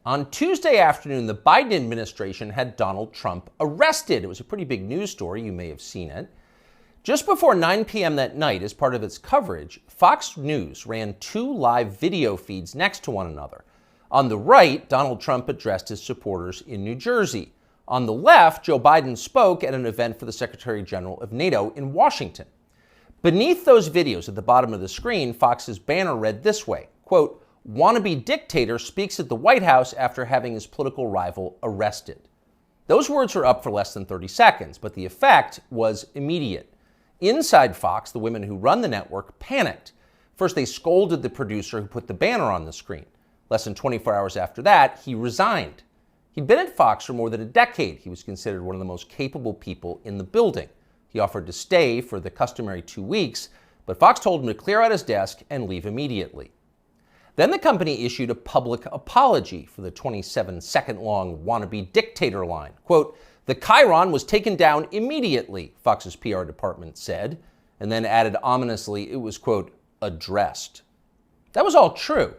On Tuesday afternoon, the Biden administration had Donald Trump arrested. It was a pretty big news story. You may have seen it. Just before 9 p.m. that night, as part of its coverage, Fox News ran two live video feeds next to one another. On the right, Donald Trump addressed his supporters in New Jersey. On the left, Joe Biden spoke at an event for the Secretary General of NATO in Washington. Beneath those videos at the bottom of the screen, Fox's banner read this way, quote, "Wannabe dictator speaks at the White House after having his political rival arrested." Those words are up for less than 30 seconds, but the effect was immediate. Inside Fox, the women who run the network panicked. First, they scolded the producer who put the banner on the screen. Less than 24 hours after that, he resigned. He'd been at Fox for more than a decade. He was considered one of the most capable people in the building. He offered to stay for the customary 2 weeks, but Fox told him to clear out his desk and leave immediately. Then the company issued a public apology for the 27-second-long wannabe dictator line. Quote, "The chyron was taken down immediately," Fox's PR department said, and then added ominously it was, quote, "addressed." That was all true,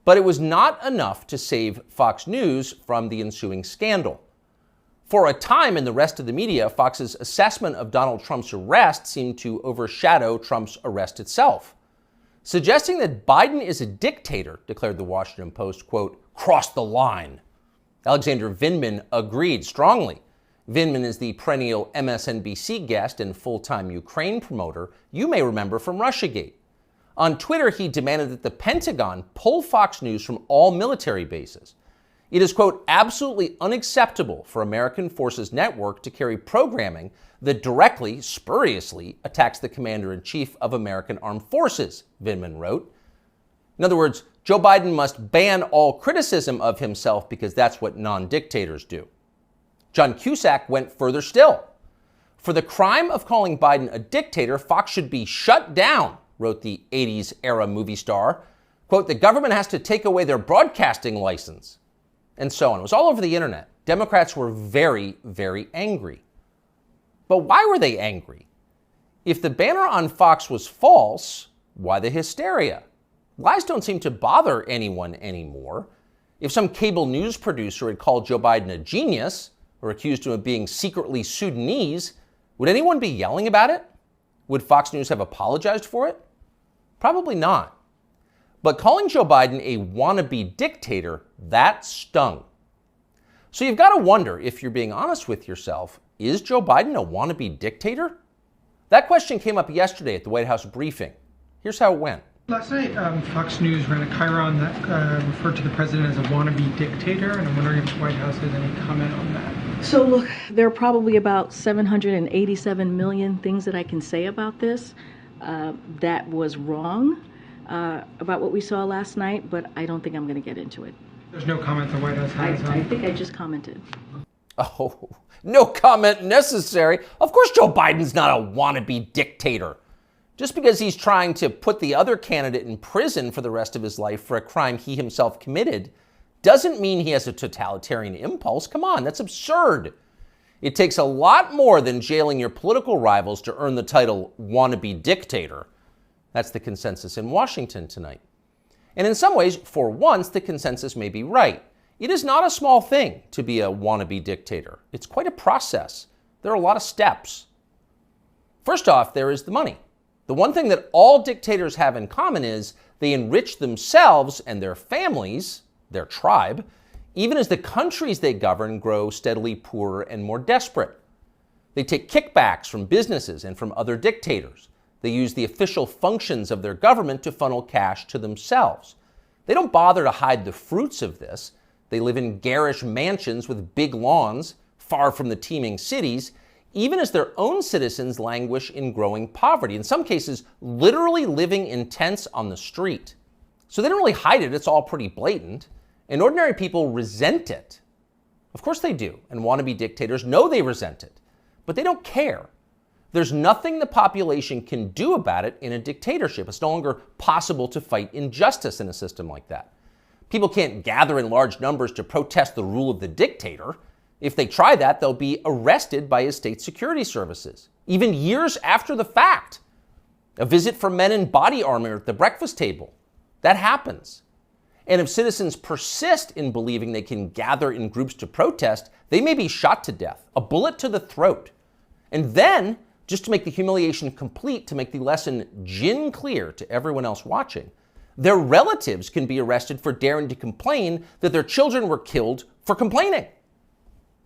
but it was not enough to save Fox News from the ensuing scandal. For a time in the rest of the media, Fox's assessment of Donald Trump's arrest seemed to overshadow Trump's arrest itself. Suggesting that Biden is a dictator, declared the Washington Post, quote, "crossed the line." Alexander Vindman agreed strongly. Vindman is the perennial MSNBC guest and full-time Ukraine promoter you may remember from Russiagate. On Twitter, he demanded that the Pentagon pull Fox News from all military bases. It is, quote, "absolutely unacceptable for American Forces Network to carry programming that directly, spuriously, attacks the Commander-in-Chief of American Armed Forces," Vindman wrote. In other words, Joe Biden must ban all criticism of himself because that's what non-dictators do. John Cusack went further still. "For the crime of calling Biden a dictator, Fox should be shut down," wrote the 80s-era movie star. Quote, "the government has to take away their broadcasting license." And so on. It was all over the internet. Democrats were very, very angry. But why were they angry? If the banner on Fox was false, why the hysteria? Lies don't seem to bother anyone anymore. If some cable news producer had called Joe Biden a genius or accused him of being secretly Sudanese, would anyone be yelling about it? Would Fox News have apologized for it? Probably not. But calling Joe Biden a wannabe dictator, that stung. So you've got to wonder, if you're being honest with yourself, is Joe Biden a wannabe dictator? That question came up yesterday at the White House briefing. Here's how it went. Last night, Fox News ran a chyron that referred to the president as a wannabe dictator, and I'm wondering if the White House has any comment on that. So look, there are probably about 787 million things that I can say about this. That was wrong. About what we saw last night, but I don't think I'm going to get into it. There's no comment the White House has on I think I just commented. Oh, no comment necessary. Of course Joe Biden's not a wannabe dictator. Just because he's trying to put the other candidate in prison for the rest of his life for a crime he himself committed doesn't mean he has a totalitarian impulse. Come on, that's absurd. It takes a lot more than jailing your political rivals to earn the title wannabe dictator. That's the consensus in Washington tonight. And in some ways, for once, the consensus may be right. It is not a small thing to be a wannabe dictator. It's quite a process. There are a lot of steps. First off, there is the money. The one thing that all dictators have in common is they enrich themselves and their families, their tribe, even as the countries they govern grow steadily poorer and more desperate. They take kickbacks from businesses and from other dictators. They use the official functions of their government to funnel cash to themselves. They don't bother to hide the fruits of this. They live in garish mansions with big lawns, far from the teeming cities, even as their own citizens languish in growing poverty, in some cases literally living in tents on the street. So they don't really hide it, it's all pretty blatant, and ordinary people resent it. Of course they do, and wannabe dictators know they resent it, but they don't care. There's nothing the population can do about it in a dictatorship. It's no longer possible to fight injustice in a system like that. People can't gather in large numbers to protest the rule of the dictator. If they try that, they'll be arrested by his state security services, even years after the fact. A visit from men in body armor at the breakfast table. That happens. And if citizens persist in believing they can gather in groups to protest, they may be shot to death, a bullet to the throat. And then, just to make the humiliation complete, to make the lesson gin clear to everyone else watching, their relatives can be arrested for daring to complain that their children were killed for complaining.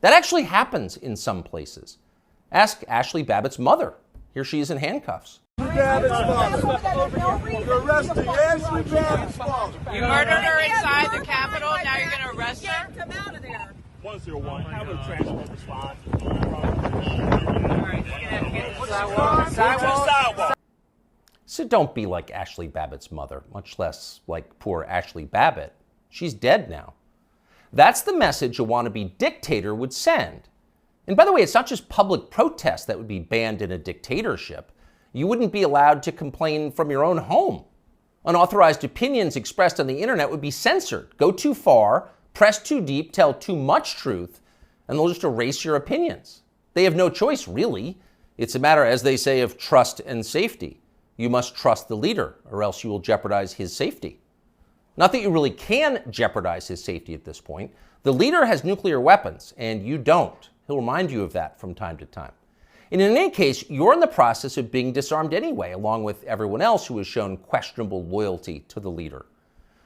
That actually happens in some places. Ask Ashley Babbitt's mother. Here she is in handcuffs. Babbitt's father. You're arresting Ashley Babbitt's father. You murdered her inside the Capitol, now you're going to arrest her? Come out of there. 101, have a transport response. Sidewalk. So don't be like Ashley Babbitt's mother, much less like poor Ashley Babbitt. She's dead now. That's the message a wannabe dictator would send. And by the way, it's not just public protest that would be banned in a dictatorship. You wouldn't be allowed to complain from your own home. Unauthorized opinions expressed on the internet would be censored. Go too far, press too deep, tell too much truth, and they'll just erase your opinions. They have no choice, really. It's a matter, as they say, of trust and safety. You must trust the leader, or else you will jeopardize his safety. Not that you really can jeopardize his safety at this point. The leader has nuclear weapons, and you don't. He'll remind you of that from time to time. And in any case, you're in the process of being disarmed anyway, along with everyone else who has shown questionable loyalty to the leader.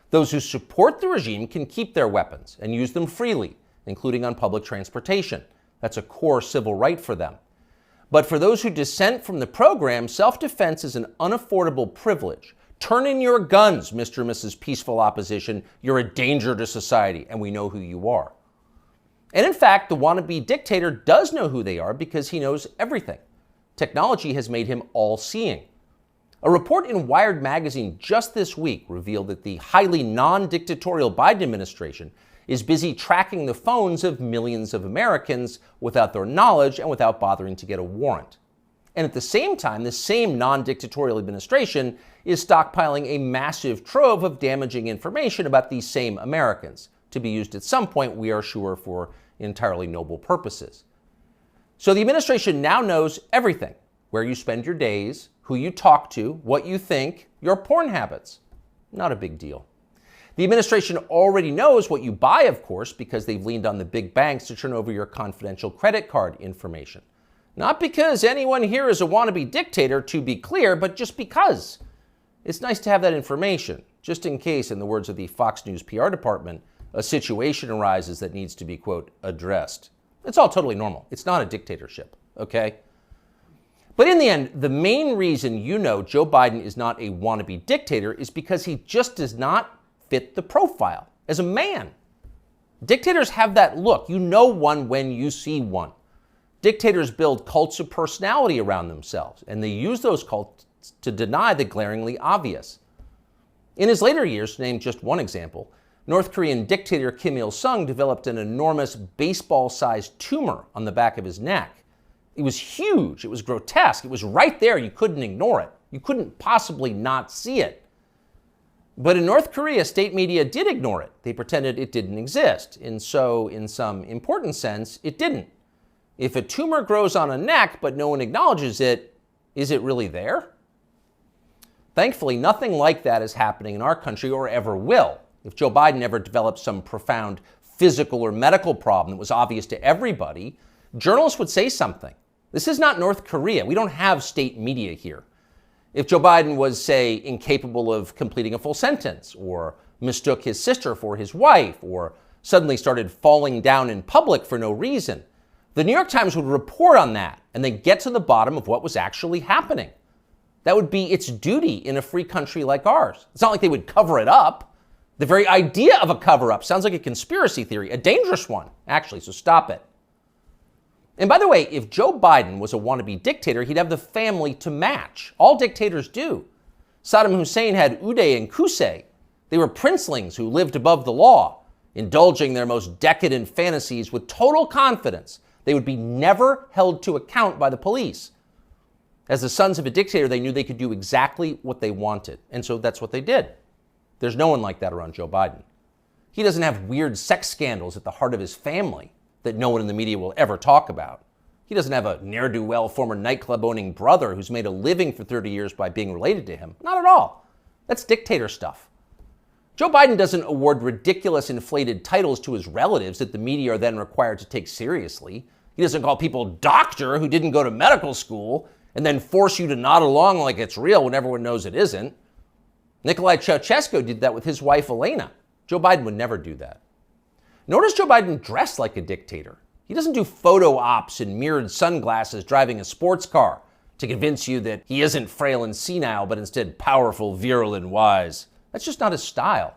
Those who support the regime can keep their weapons and use them freely, including on public transportation. That's a core civil right for them. But for those who dissent from the program, self-defense is an unaffordable privilege. Turn in your guns, Mr. and Mrs. Peaceful Opposition. You're a danger to society, and we know who you are. And in fact, the wannabe dictator does know who they are because he knows everything. Technology has made him all-seeing. A report in Wired magazine just this week revealed that the highly non-dictatorial Biden administration is busy tracking the phones of millions of Americans without their knowledge and without bothering to get a warrant. And at the same time, the same non-dictatorial administration is stockpiling a massive trove of damaging information about these same Americans, to be used at some point, we are sure, for entirely noble purposes. So the administration now knows everything: where you spend your days, who you talk to, what you think, your porn habits. Not a big deal. The administration already knows what you buy, of course, because they've leaned on the big banks to turn over your confidential credit card information. Not because anyone here is a wannabe dictator, to be clear, but just because. It's nice to have that information, just in case, in the words of the Fox News PR department, a situation arises that needs to be, quote, addressed. It's all totally normal. It's not a dictatorship, okay? But in the end, the main reason you know Joe Biden is not a wannabe dictator is because he just does not fit the profile as a man. Dictators have that look. You know one when you see one. Dictators build cults of personality around themselves, and they use those cults to deny the glaringly obvious. In his later years, to name just one example, North Korean dictator Kim Il-sung developed an enormous baseball-sized tumor on the back of his neck. It was huge. It was grotesque. It was right there. You couldn't ignore it. You couldn't possibly not see it. But in North Korea, state media did ignore it. They pretended it didn't exist. And so, in some important sense, it didn't. If a tumor grows on a neck but no one acknowledges it, is it really there? Thankfully, nothing like that is happening in our country or ever will. If Joe Biden ever developed some profound physical or medical problem that was obvious to everybody, journalists would say something. This is not North Korea. We don't have state media here. If Joe Biden was, say, incapable of completing a full sentence, or mistook his sister for his wife, or suddenly started falling down in public for no reason, the New York Times would report on that and then get to the bottom of what was actually happening. That would be its duty in a free country like ours. It's not like they would cover it up. The very idea of a cover-up sounds like a conspiracy theory, a dangerous one, actually, so stop it. And by the way, if Joe Biden was a wannabe dictator, he'd have the family to match. All dictators do. Saddam Hussein had Uday and Qusay. They were princelings who lived above the law, indulging their most decadent fantasies with total confidence they would be never held to account by the police. As the sons of a dictator, they knew they could do exactly what they wanted. And so that's what they did. There's no one like that around Joe Biden. He doesn't have weird sex scandals at the heart of his family that no one in the media will ever talk about. He doesn't have a ne'er-do-well former nightclub-owning brother who's made a living for 30 years by being related to him. Not at all. That's dictator stuff. Joe Biden doesn't award ridiculous inflated titles to his relatives that the media are then required to take seriously. He doesn't call people doctor who didn't go to medical school and then force you to nod along like it's real when everyone knows it isn't. Nicolae Ceausescu did that with his wife Elena. Joe Biden would never do that. Nor does Joe Biden dress like a dictator. He doesn't do photo ops in mirrored sunglasses driving a sports car to convince you that he isn't frail and senile, but instead powerful, virile, and wise. That's just not his style.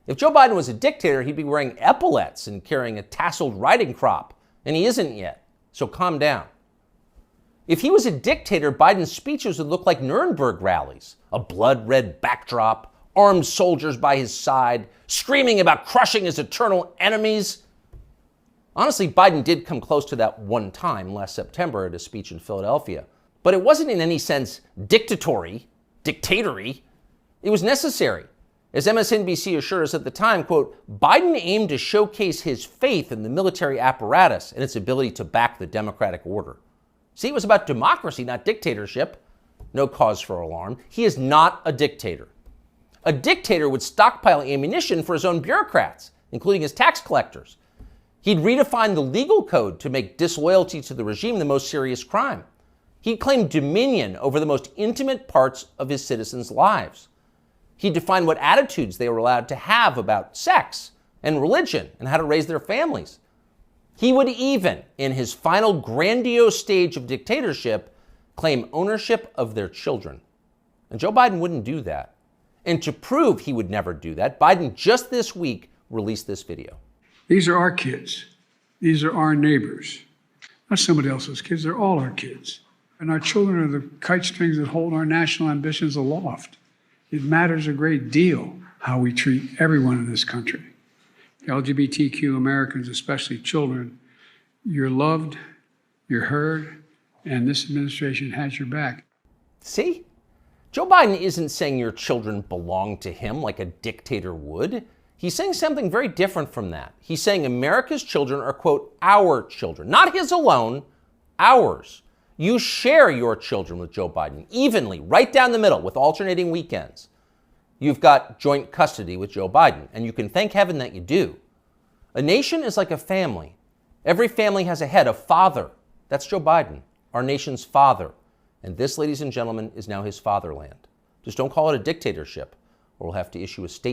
If Joe Biden was a dictator, he'd be wearing epaulets and carrying a tasseled riding crop, and he isn't yet, so calm down. If he was a dictator, Biden's speeches would look like Nuremberg rallies, a blood-red backdrop, armed soldiers by his side, screaming about crushing his eternal enemies. Honestly, Biden did come close to that one time last September at a speech in Philadelphia, but it wasn't in any sense dictatory. It was necessary. As MSNBC assured us at the time, quote, Biden aimed to showcase his faith in the military apparatus and its ability to back the democratic order. See, it was about democracy, not dictatorship. No cause for alarm. He is not a dictator. A dictator would stockpile ammunition for his own bureaucrats, including his tax collectors. He'd redefine the legal code to make disloyalty to the regime the most serious crime. He'd claim dominion over the most intimate parts of his citizens' lives. He'd define what attitudes they were allowed to have about sex and religion and how to raise their families. He would even, in his final grandiose stage of dictatorship, claim ownership of their children. And Joe Biden wouldn't do that. And to prove he would never do that, Biden just this week released this video. These are our kids. These are our neighbors. Not somebody else's kids, they're all our kids. And our children are the kite strings that hold our national ambitions aloft. It matters a great deal how we treat everyone in this country. LGBTQ Americans, especially children, you're loved, you're heard, and this administration has your back. See? Joe Biden isn't saying your children belong to him like a dictator would. He's saying something very different from that. He's saying America's children are, quote, our children. Not his alone, ours. You share your children with Joe Biden evenly, right down the middle, with alternating weekends. You've got joint custody with Joe Biden, and you can thank heaven that you do. A nation is like a family. Every family has a head, a father. That's Joe Biden, our nation's father. And this, ladies and gentlemen, is now his fatherland. Just don't call it a dictatorship, or we'll have to issue a state